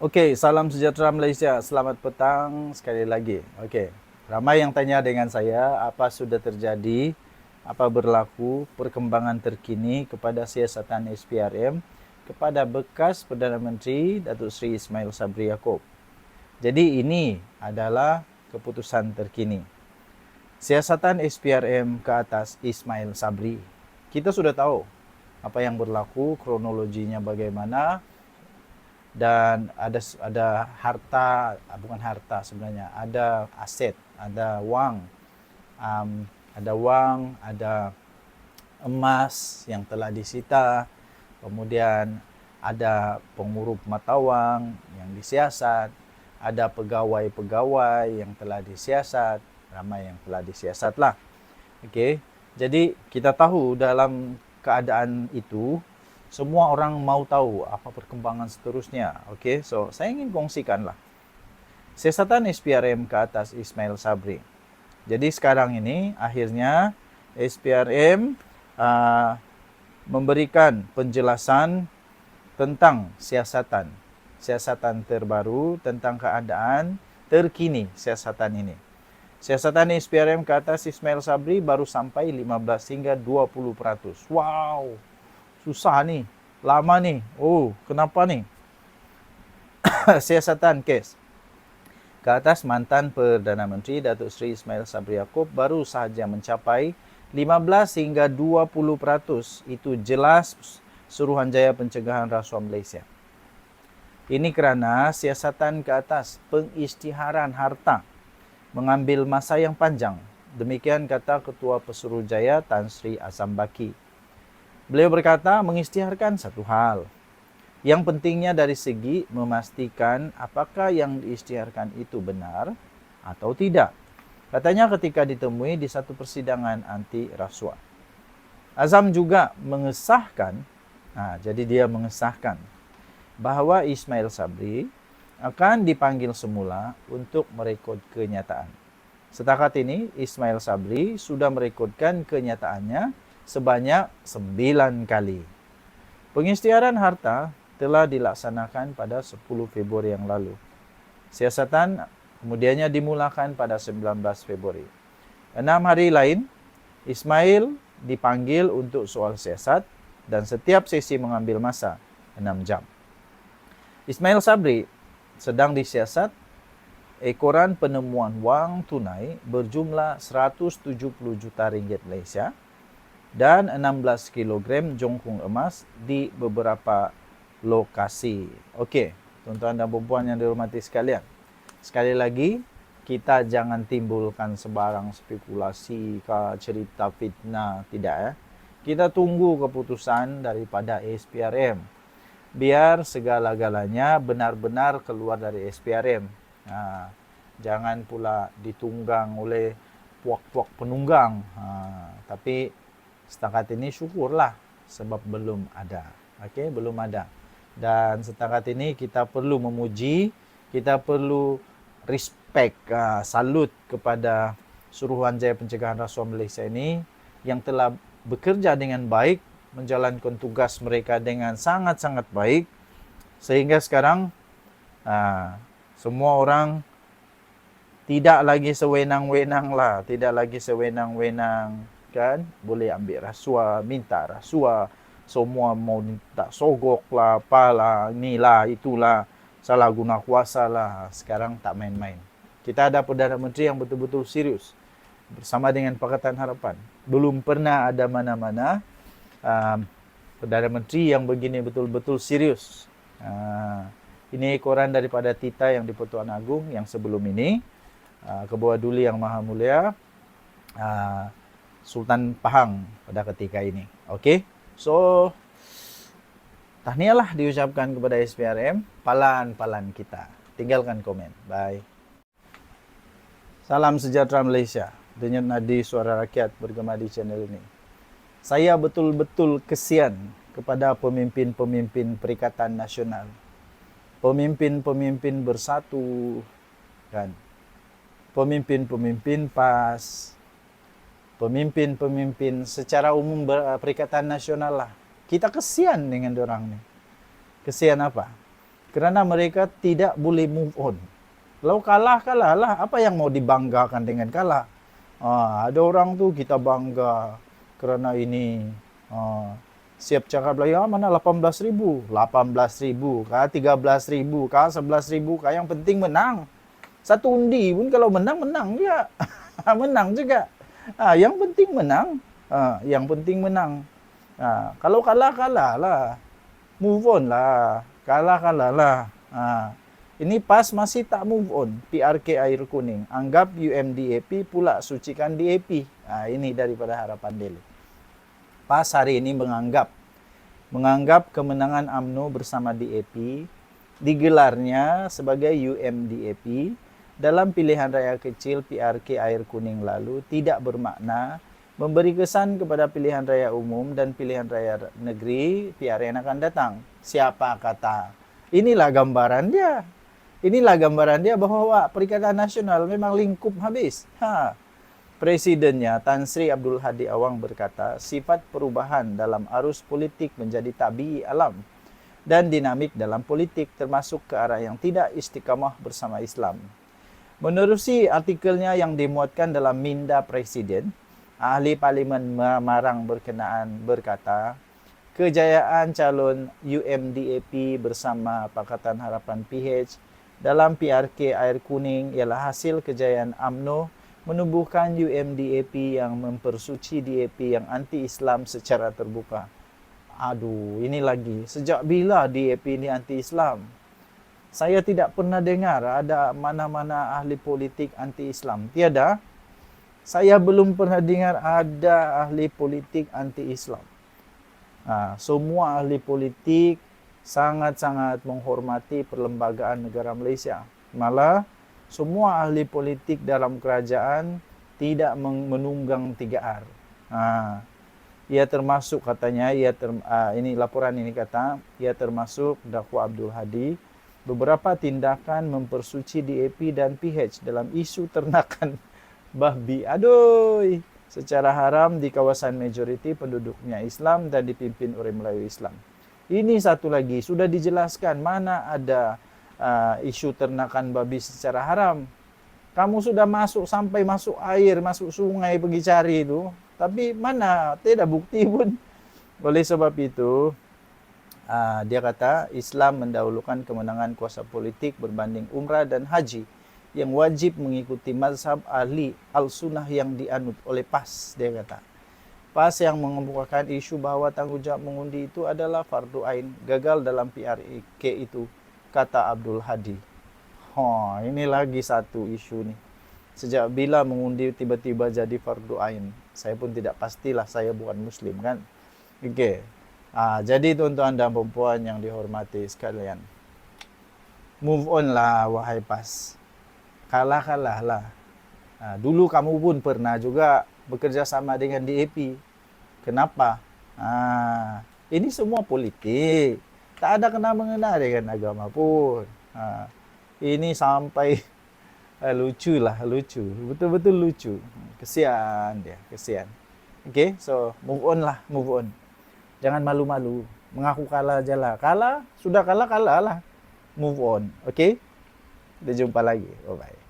Okey, salam sejahtera Malaysia. Selamat petang sekali lagi. Okey. Ramai yang tanya dengan saya, apa sudah terjadi, apa berlaku perkembangan terkini kepada siasatan SPRM kepada bekas Perdana Menteri Datuk Seri Ismail Sabri Yaakob. Jadi ini adalah keputusan terkini. Siasatan SPRM ke atas Ismail Sabri. Kita sudah tahu apa yang berlaku, kronologinya bagaimana, dan ada harta, bukan harta sebenarnya, ada aset, ada wang, ada emas yang telah disita, kemudian ada pengurup mata wang yang disiasat, ada pegawai-pegawai yang telah disiasat, ramai yang telah disiasat lah. Okey, jadi kita tahu dalam keadaan itu semua orang mau tahu apa perkembangan seterusnya. Okey, so saya ingin kongsikanlah siasatan SPRM ke atas Ismail Sabri. Jadi sekarang ini akhirnya SPRM memberikan penjelasan tentang siasatan terbaru tentang keadaan terkini siasatan ini. Siasatan SPRM ke atas Ismail Sabri baru sampai 15 hingga 20%. Wow, susah nih, lama nih. Oh, kenapa nih? Siasatan kes ke atas mantan Perdana Menteri Datuk Seri Ismail Sabri Yaakob baru sahaja mencapai 15 hingga 20%. Itu jelas Suruhanjaya Pencegahan Rasuah Malaysia. Ini kerana siasatan ke atas pengisytiharan harta mengambil masa yang panjang. Demikian kata Ketua Pesuruhjaya Tan Sri Azam Baki. Beliau berkata mengisytiharkan satu hal. Yang pentingnya dari segi memastikan apakah yang diisytiharkan itu benar atau tidak. Katanya ketika ditemui di satu persidangan anti rasuah. Azam juga mengesahkan, jadi dia mengesahkan bahawa Ismail Sabri akan dipanggil semula untuk merekod kenyataan. Setakat ini, Ismail Sabri sudah merekodkan kenyataannya sebanyak 9 kali. Pengisytiharan harta telah dilaksanakan pada 10 Februari yang lalu. Siasatan kemudiannya dimulakan pada 19 Februari. 6 hari lain, Ismail dipanggil untuk soal siasat dan setiap sesi mengambil masa 6 jam. Ismail Sabri sedang disiasat ekoran penemuan wang tunai berjumlah 170 juta ringgit Malaysia dan 16 kilogram jongkong emas di beberapa lokasi. Okey, tuan-tuan dan puan yang dihormati sekalian. Sekali lagi, kita jangan timbulkan sebarang spekulasi ke cerita fitnah, tidak ya. Kita tunggu keputusan daripada SPRM. Biar segala-galanya benar-benar keluar dari SPRM. Jangan pula ditunggang oleh puak-puak penunggang. Tapi setakat ini syukurlah sebab belum ada. Okey, belum ada. Dan setakat ini kita perlu memuji, kita perlu respect, salut kepada Suruhanjaya Pencegahan Rasuah Malaysia ini yang telah bekerja dengan baik, menjalankan tugas mereka dengan sangat-sangat baik, sehingga sekarang semua orang tidak lagi sewenang-wenang lah, tidak lagi sewenang-wenang, kan? Boleh ambil rasuah, minta rasuah, semua mau minta sogok lah, apalah, inilah, itulah, salah guna kuasa lah. Sekarang tak main-main. Kita ada Perdana Menteri yang betul-betul serius bersama dengan Pakatan Harapan. Belum pernah ada mana-mana Perdana Menteri yang begini betul-betul serius. Ini ekoran daripada Tita yang di Pertuan Agong yang sebelum ini. Kebawa Duli Yang Maha Mulia Sultan Pahang pada ketika ini. Okey. So, tahniahlah diucapkan kepada SPRM, palan-palan kita. Tinggalkan komen. Bye. Salam sejahtera Malaysia. Denyut nadi suara rakyat bergema di channel ini. Saya betul-betul kesian kepada pemimpin-pemimpin Perikatan Nasional. Pemimpin-pemimpin bersatu, kan? Pemimpin-pemimpin PAS, pemimpin-pemimpin secara umum Perikatan Nasional lah. Kita kesian dengan diorang ni. Kesian apa? Kerana mereka tidak boleh move on. Kalau kalah, kalah lah. Apa yang mau dibanggakan dengan kalah? Ada orang tu kita bangga kerana ini. Siap cakap lah, ya mana 18,000? 18,000 kah, 13,000 kah, 11,000 kah, yang penting menang. Satu undi pun kalau menang, menang dia. Menang juga. Yang penting menang. Yang penting menang. Kalau kalah, kalah lah. Move on lah. Kalah, kalah lah. Ini PAS masih tak move on. PRK Air Kuning. Anggap UMDAP pula sucikan DAP. Ini daripada Harapan Daily. PAS hari ini menganggap kemenangan UMNO bersama DAP digelarnya sebagai UMDAP dalam pilihan raya kecil PRK Air Kuning lalu tidak bermakna memberi kesan kepada pilihan raya umum dan pilihan raya negeri PR yang akan datang. Siapa kata? Inilah gambaran dia. Inilah gambaran dia bahawa Perikatan Nasional memang lingkup habis. Presidennya Tan Sri Abdul Hadi Awang berkata, sifat perubahan dalam arus politik menjadi tabii alam dan dinamik dalam politik termasuk ke arah yang tidak istiqamah bersama Islam. Menerusi artikelnya yang dimuatkan dalam Minda Presiden, ahli parlimen Marang berkenaan berkata, kejayaan calon UMDAP bersama Pakatan Harapan PH dalam PRK Air Kuning ialah hasil kejayaan UMNO menubuhkan UMDAP yang mempersuci DAP yang anti-Islam secara terbuka. Ini lagi. Sejak bila DAP ini anti-Islam? Saya tidak pernah dengar ada mana-mana ahli politik anti-Islam. Tiada. Saya belum pernah dengar ada ahli politik anti-Islam. Semua ahli politik sangat-sangat menghormati perlembagaan negara Malaysia. Malah, semua ahli politik dalam kerajaan tidak menunggang 3R. Ia termasuk katanya, ini laporan ini kata, ia termasuk dakwa Abdul Hadi, beberapa tindakan mempersuci DAP dan PH dalam isu ternakan babi. Secara haram di kawasan majoriti penduduknya Islam dan dipimpin oleh Melayu Islam. Ini satu lagi, sudah dijelaskan mana ada isu ternakan babi secara haram. Kamu sudah sampai masuk air, masuk sungai pergi cari itu. Tapi mana, tidak bukti pun. Oleh sebab itu, dia kata Islam mendahulukan kemenangan kuasa politik berbanding umrah dan haji yang wajib mengikuti mazhab ahli al-sunnah yang dianut oleh PAS, dia kata. PAS yang mengemukakan isu bahawa tanggungjawab mengundi itu adalah fardu ain, gagal dalam PRK itu, kata Abdul Hadi. Ini lagi satu isu nih. Sejak bila mengundi tiba-tiba jadi fardu ain? Saya pun tidak pastilah, saya bukan muslim kan. Jadi tuan-tuan dan puan yang dihormati sekalian, move on lah wahai PAS. Kalah-kalah lah. Dulu kamu pun pernah juga bekerja sama dengan DAP. Kenapa? Ini semua politik. Tak ada kena-mengena dengan agama pun. Ini sampai lucu. Betul-betul lucu. Kesian dia, kesian. So move on lah, move on. Jangan malu-malu. Mengaku kalah aja lah. Kalah, sudah kalah lah. Move on. Kita jumpa lagi. Bye-bye.